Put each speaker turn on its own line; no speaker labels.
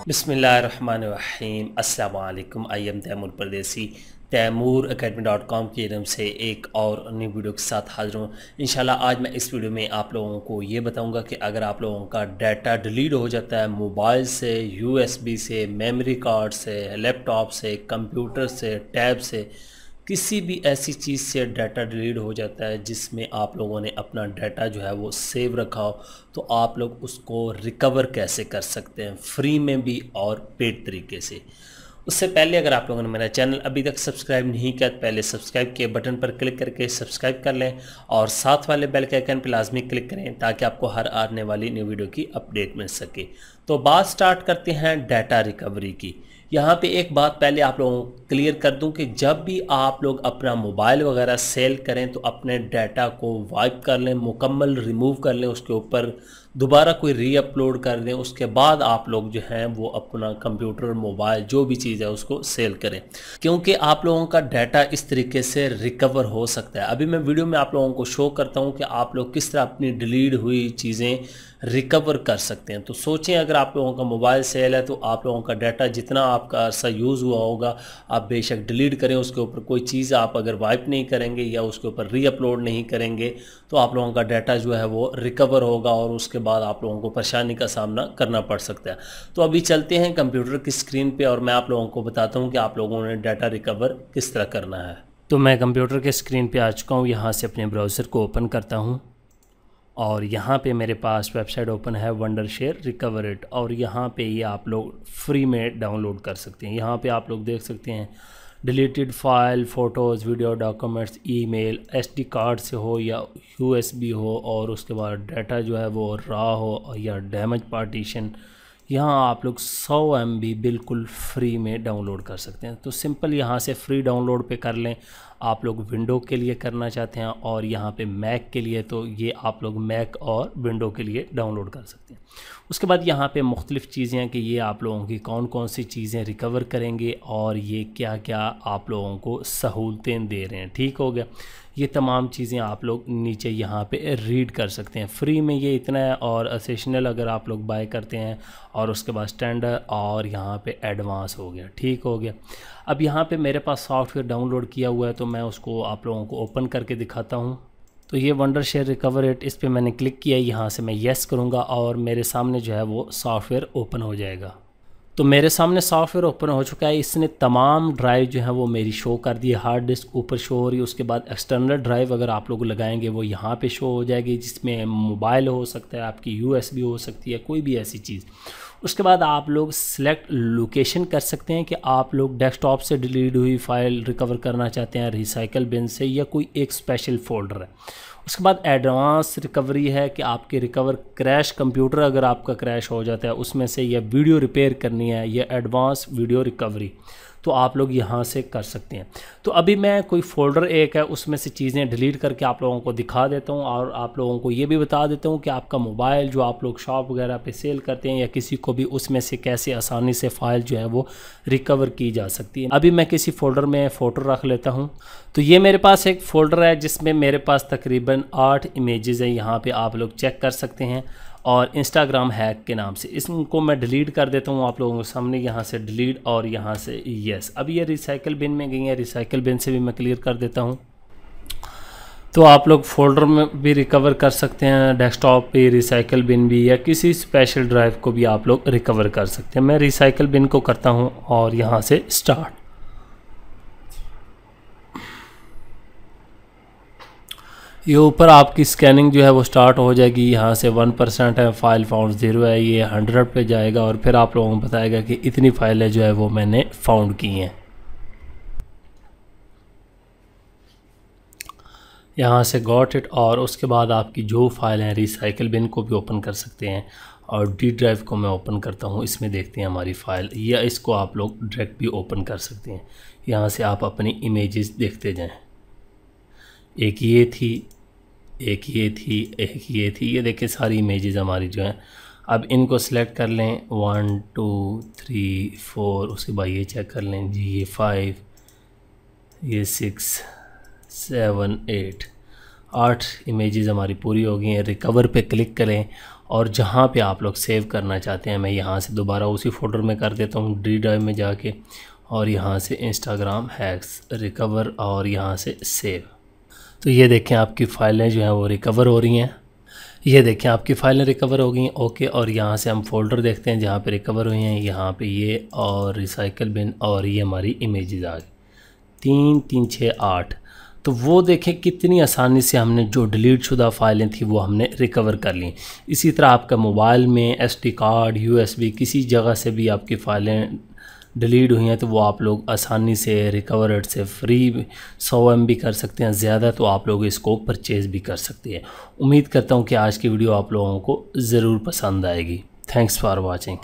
बिस्मिल्लाहिर्रहमानिर्रहीम। अस्सलाम वालेकुम। आई एम तैमूर परदेसी। तैमूरacademy.com की तरफ से एक और नई वीडियो के साथ हाजिर हूँ। इंशाल्लाह आज मैं इस वीडियो में आप लोगों को ये बताऊंगा कि अगर आप लोगों का डाटा डिलीट हो जाता है मोबाइल से, यूएसबी से, मेमोरी कार्ड से, लैपटॉप से, कंप्यूटर से, टैब से, किसी भी ऐसी चीज़ से डाटा डिलीट हो जाता है जिसमें आप लोगों ने अपना डाटा जो है वो सेव रखा हो, तो आप लोग उसको रिकवर कैसे कर सकते हैं फ्री में भी और पेड तरीके से। उससे पहले अगर आप लोगों ने मेरा चैनल अभी तक सब्सक्राइब नहीं किया तो पहले सब्सक्राइब के बटन पर क्लिक करके सब्सक्राइब कर लें और साथ वाले बेल के आइकन पर लाजमी क्लिक करें ताकि आपको हर आने वाली न्यू वीडियो की अपडेट मिल सके। तो बात स्टार्ट करते हैं डाटा रिकवरी की। यहाँ पे एक बात पहले आप लोगों को क्लियर कर दूं कि जब भी आप लोग अपना मोबाइल वगैरह सेल करें तो अपने डाटा को वाइप कर लें, मुकम्मल रिमूव कर लें, उसके ऊपर दोबारा कोई री अपलोड कर दें। उसके बाद आप लोग जो हैं वो अपना कंप्यूटर, मोबाइल, जो भी चीज़ है उसको सेल करें, क्योंकि आप लोगों का डाटा इस तरीके से रिकवर हो सकता है। अभी मैं वीडियो में आप लोगों को शो करता हूँ कि आप लोग किस तरह अपनी डिलीट हुई चीज़ें रिकवर कर सकते हैं। तो सोचें, अगर आप लोगों का मोबाइल सेल है तो आप लोगों का डाटा जितना आपका अर्सा यूज़ हुआ होगा आप बेशक डिलीट करें, उसके ऊपर कोई चीज़ आप अगर वाइप नहीं करेंगे या उसके ऊपर री अपलोड नहीं करेंगे तो आप लोगों का डाटा जो है वो रिकवर होगा और उसके बाद आप लोगों को परेशानी का सामना करना पड़ सकता है। तो अभी चलते हैं कंप्यूटर की स्क्रीन पे और मैं आप लोगों को बताता हूँ कि आप लोगों ने डाटा रिकवर किस तरह करना है। तो मैं कंप्यूटर के स्क्रीन पे आ चुका हूँ, यहाँ से अपने ब्राउज़र को ओपन करता हूँ और यहाँ पे मेरे पास वेबसाइट ओपन है वंडरशेयर रिकवर इट, और यहाँ पे ये आप लोग फ्री में डाउनलोड कर सकते हैं। यहाँ पे आप लोग देख सकते हैं deleted file, photos, video, documents, email, SD card से हो या यूएसबी हो, और उसके बाद डाटा जो है वो रॉ हो या डैमेज पार्टीशन, यहाँ आप लोग 100 MB बिल्कुल फ्री में डाउनलोड कर सकते हैं। तो सिंपल यहाँ से फ्री डाउनलोड पे कर लें। आप लोग विंडो के लिए करना चाहते हैं और यहाँ पे मैक के लिए, तो ये आप लोग मैक और विंडो के लिए डाउनलोड कर सकते हैं। उसके बाद यहाँ पे मुख्तलिफ़ चीज़ें हैं कि ये आप लोगों की कौन कौन सी चीज़ें रिकवर करेंगे और ये क्या क्या आप लोगों को सहूलतें दे रहे हैं। ठीक हो गया, ये तमाम चीज़ें आप लोग नीचे यहाँ पे रीड कर सकते हैं। फ्री में ये इतना है, और एसेशनल अगर आप लोग बाय करते हैं, और उसके बाद स्टैंडर्ड और यहाँ पे एडवांस हो गया। ठीक हो गया। अब यहाँ पे मेरे पास सॉफ्टवेयर डाउनलोड किया हुआ है तो मैं उसको आप लोगों को ओपन करके दिखाता हूँ। तो ये वंडरशेयर रिकवर इट, इस पर मैंने क्लिक किया, यहाँ से मैं येस करूँगा और मेरे सामने जो है वो सॉफ्टवेयर ओपन हो जाएगा। तो मेरे सामने सॉफ्टवेयर ओपन हो चुका है। इसने तमाम ड्राइव जो है वो मेरी शो कर दी है। हार्ड डिस्क ऊपर शो हो रही है, उसके बाद एक्सटर्नल ड्राइव अगर आप लोग लगाएंगे वो यहाँ पे शो हो जाएगी, जिसमें मोबाइल हो सकता है, आपकी यूएसबी हो सकती है, कोई भी ऐसी चीज़। उसके बाद आप लोग सिलेक्ट लोकेशन कर सकते हैं कि आप लोग डेस्कटॉप से डिलीट हुई फाइल रिकवर करना चाहते हैं, रिसाइकल बिन से, या कोई एक स्पेशल फ़ोल्डर है। उसके बाद एडवांस रिकवरी है कि आपके रिकवर क्रैश, कंप्यूटर अगर आपका क्रैश हो जाता है उसमें से, या वीडियो रिपेयर करनी है, या एडवांस वीडियो रिकवरी, तो आप लोग यहाँ से कर सकते हैं। तो अभी मैं कोई फ़ोल्डर एक है उसमें से चीज़ें डिलीट करके आप लोगों को दिखा देता हूँ, और आप लोगों को ये भी बता देता हूँ कि आपका मोबाइल जो आप लोग शॉप वगैरह पे सेल करते हैं या किसी को भी, उसमें से कैसे आसानी से फ़ाइल जो है वो रिकवर की जा सकती है। अभी मैं किसी फ़ोल्डर में फ़ोटो रख लेता हूँ। तो ये मेरे पास एक फ़ोल्डर है जिसमें मेरे पास तकरीबन 8 इमेजेस हैं, यहाँ पे आप लोग चेक कर सकते हैं, और इंस्टाग्राम हैक के नाम से। इसको मैं डिलीट कर देता हूँ आप लोगों के सामने, यहाँ से डिलीट और यहाँ से यस। अब ये रिसाइकल बिन में गई है, रिसाइकल बिन से भी मैं क्लियर कर देता हूँ। तो आप लोग फ़ोल्डर में भी रिकवर कर सकते हैं, डेस्कटॉप पे रिसाइकल बिन भी, या किसी स्पेशल ड्राइव को भी आप लोग रिकवर कर सकते हैं। मैं रिसाइकल बिन को करता हूँ और यहाँ से स्टार्ट। ये ऊपर आपकी स्कैनिंग जो है वो स्टार्ट हो जाएगी। यहाँ से 1% है, फाइल फाउंड 0 है, ये 100 पे जाएगा और फिर आप लोगों को बताएगा कि इतनी फाइलें जो है वो मैंने फाउंड की हैं। यहाँ से गॉट इट, और उसके बाद आपकी जो फाइल हैं रिसाइकल बिन को भी ओपन कर सकते हैं, और डी ड्राइव को मैं ओपन करता हूँ, इसमें देखते हैं हमारी फ़ाइल, या इसको आप लोग डायरेक्ट भी ओपन कर सकते हैं। यहाँ से आप अपनी इमेजेस देखते जाएँ। एक ये थी, एक ये थी, एक ये थी, ये देखिए सारी इमेजेस हमारी जो हैं। अब इनको सेलेक्ट कर लें, 1 2 3 4, उसके बाद ये चेक कर लें जी, ये 5, ये 6 7 8, 8 इमेजेस हमारी पूरी हो गई हैं। रिकवर पे क्लिक करें और जहाँ पे आप लोग सेव करना चाहते हैं, मैं यहाँ से दोबारा उसी फोल्डर में कर देता हूँ, डी ड्राइव में जाके, और यहाँ से इंस्टाग्राम हैक्स रिकवर और यहाँ से सेव। तो ये देखें आपकी फ़ाइलें जो हैं वो रिकवर हो रही हैं। ये देखें आपकी फ़ाइलें रिकवर हो गई। ओके, और यहाँ से हम फोल्डर देखते हैं जहाँ पे रिकवर हुई हैं। यहाँ पे ये और रिसाइकल बिन और ये हमारी इमेजेस आ गई 3 3 6 8। तो वो देखें कितनी आसानी से हमने जो डिलीट शुदा फ़ाइलें थी वो हमने रिकवर कर ली। इसी तरह आपका मोबाइल में SD कार्ड, USB किसी जगह से भी आपकी फ़ाइलें डिलीट हुई हैं तो वो आप लोग आसानी से रिकवर से फ्री 100 MB कर सकते हैं। ज़्यादा तो आप लोग इसको परचेज़ भी कर सकते हैं। उम्मीद करता हूँ कि आज की वीडियो आप लोगों को ज़रूर पसंद आएगी। Thanks for watching.